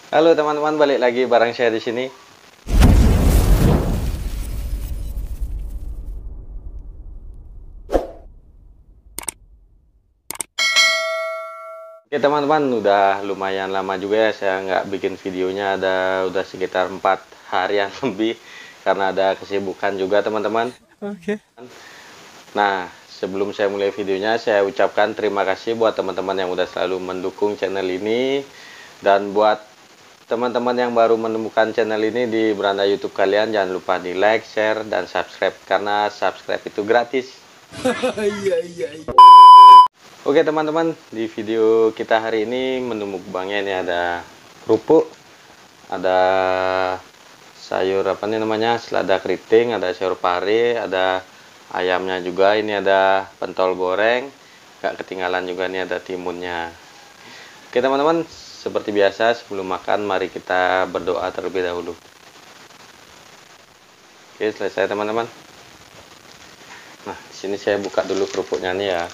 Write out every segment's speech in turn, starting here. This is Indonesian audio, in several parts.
Halo teman-teman, balik lagi bareng saya di sini. Oke teman-teman, udah lumayan lama juga ya saya nggak bikin videonya, udah sekitar 4 harian lebih karena ada kesibukan juga teman-teman. Oke. Nah, sebelum saya mulai videonya, saya ucapkan terima kasih buat teman-teman yang udah selalu mendukung channel ini, dan buat teman-teman yang baru menemukan channel ini di beranda YouTube kalian, jangan lupa di like, share, dan subscribe karena subscribe itu gratis. Iya iya iya. Oke teman-teman, di video kita hari ini menu mukbangnya ini ada kerupuk, ada sayur apa nih namanya, selada keriting, ada sayur pare, ada ayamnya juga, ini ada pentol goreng, gak ketinggalan juga nih ada timunnya. Oke teman-teman, seperti biasa sebelum makan mari kita berdoa terlebih dahulu. Oke, selesai teman-teman. Nah, di sini saya buka dulu kerupuknya nih ya.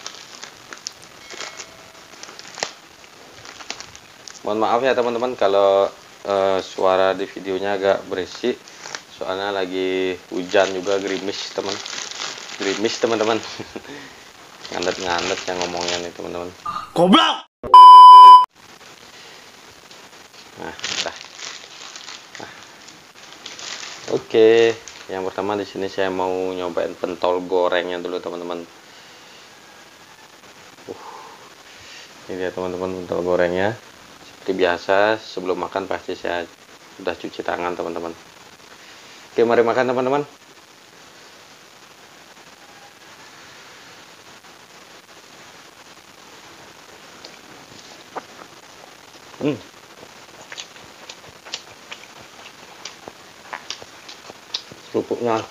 Mohon maaf ya teman-teman kalau suara di videonya agak berisik, soalnya lagi hujan juga, gerimis teman-teman. Ngandet-ngandet yang ngomongnya nih teman-teman. Goblok. Nah, dah. Oke, yang pertama di sini saya mau nyobain pentol gorengnya dulu teman-teman. Ini dia teman-teman, pentol gorengnya. Seperti biasa sebelum makan pasti saya udah cuci tangan teman-teman. Oke, mari makan teman-teman. Hmm, kerupuknya.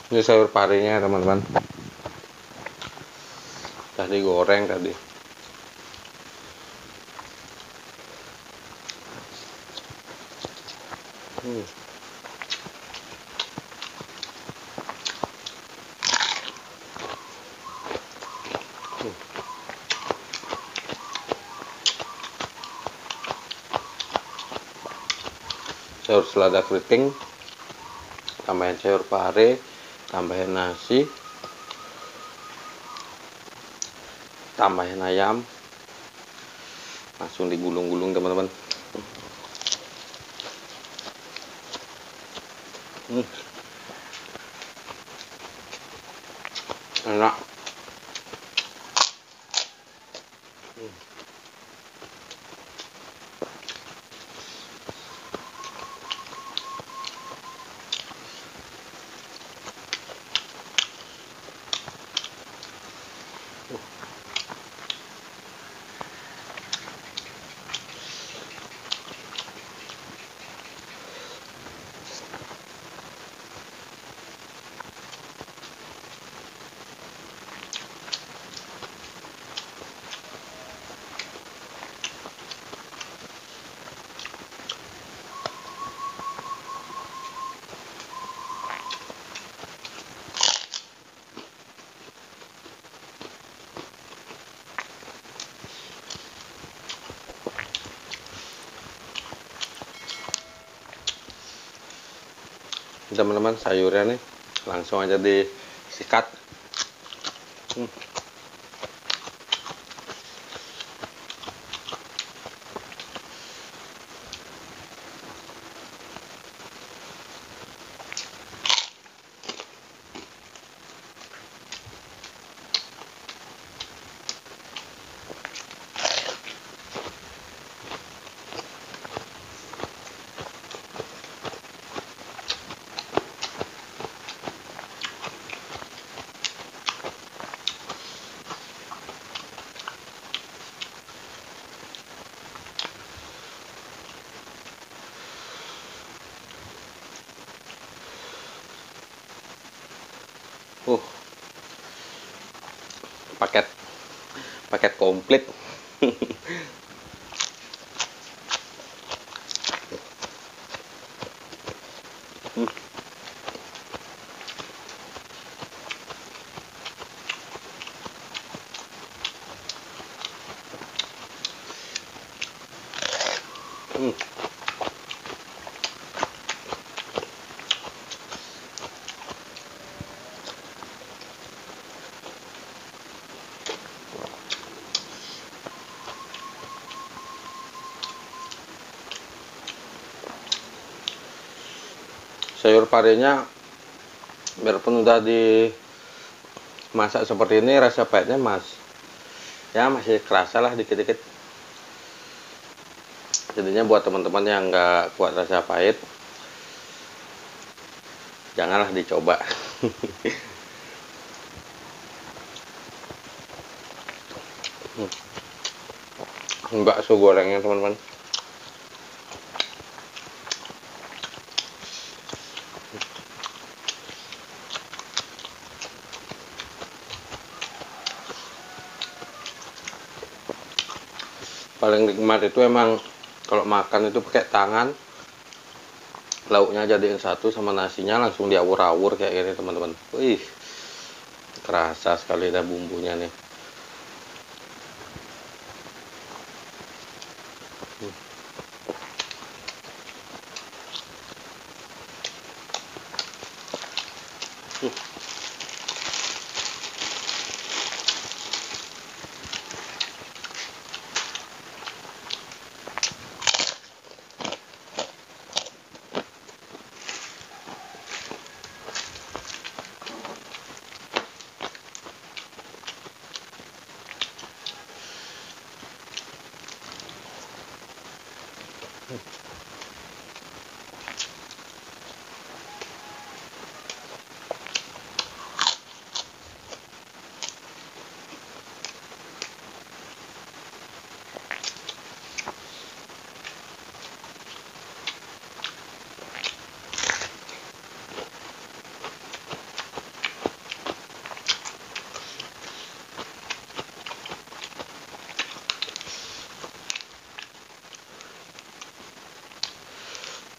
Ini sayur parenya teman-teman. Udah digoreng tadi. Hmm. Sayur selada keriting, tambahin sayur pare, tambahin nasi, tambahin ayam, langsung digulung-gulung teman-teman. Hmm, enak. Teman-teman, sayurnya nih langsung aja disikat. Hmm. uh paket paket komplit. sayur parenya biarpun udah dimasak seperti ini, rasa pahitnya masih kerasa lah dikit-dikit. Jadinya buat teman-teman yang nggak kuat rasa pahit, janganlah dicoba. Enggak su gorengnya teman-teman. Paling nikmat itu emang kalau makan itu pakai tangan, lauknya jadiin satu sama nasinya langsung diawur-awur kayak gini teman-teman. Wih, kerasa sekali dah bumbunya nih.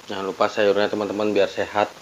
Jangan lupa sayurnya teman-teman biar sehat.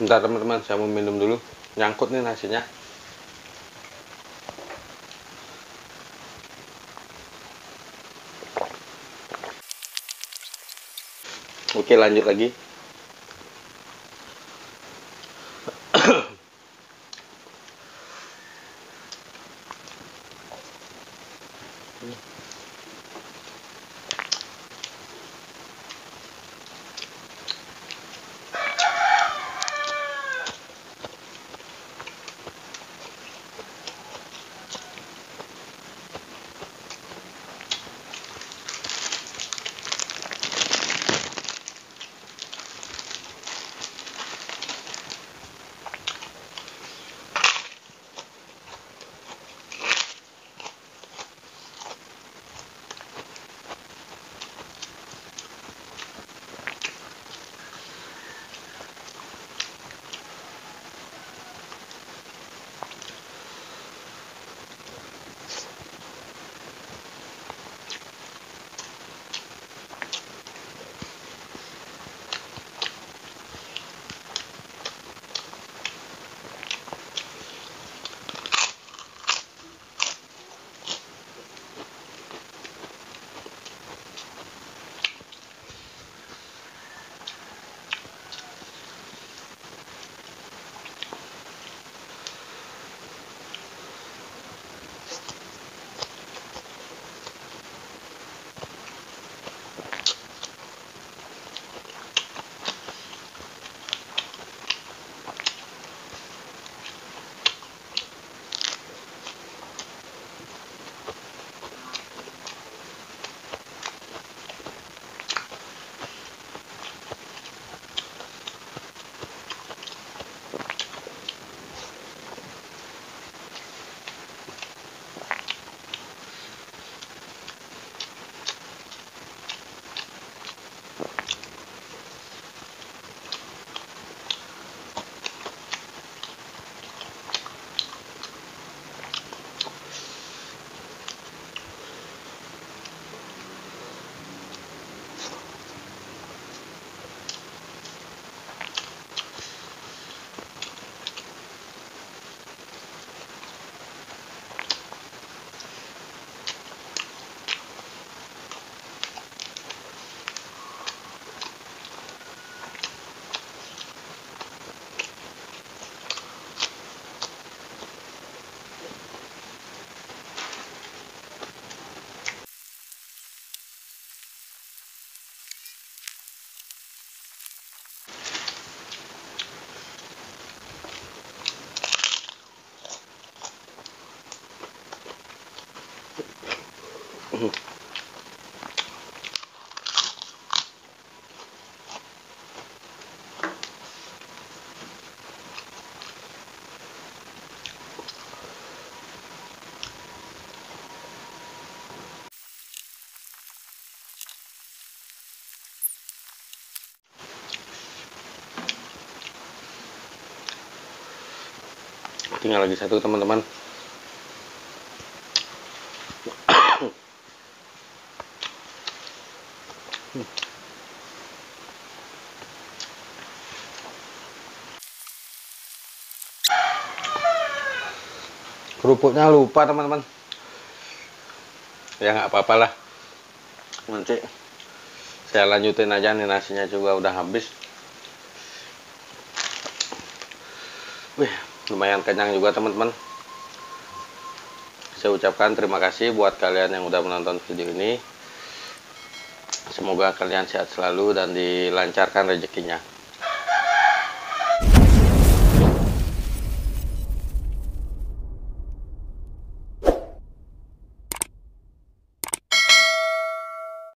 Bentar teman-teman, saya mau minum dulu. Nyangkut nih nasinya. Oke, lanjut lagi. tinggal lagi satu teman-teman. Kerupuknya lupa teman-teman. Ya nggak apa-apa lah, nanti saya lanjutin aja nih, nasinya juga udah habis. Wih, lumayan kenyang juga teman-teman. Saya ucapkan terima kasih buat kalian yang udah menonton video ini. Semoga kalian sehat selalu dan dilancarkan rezekinya.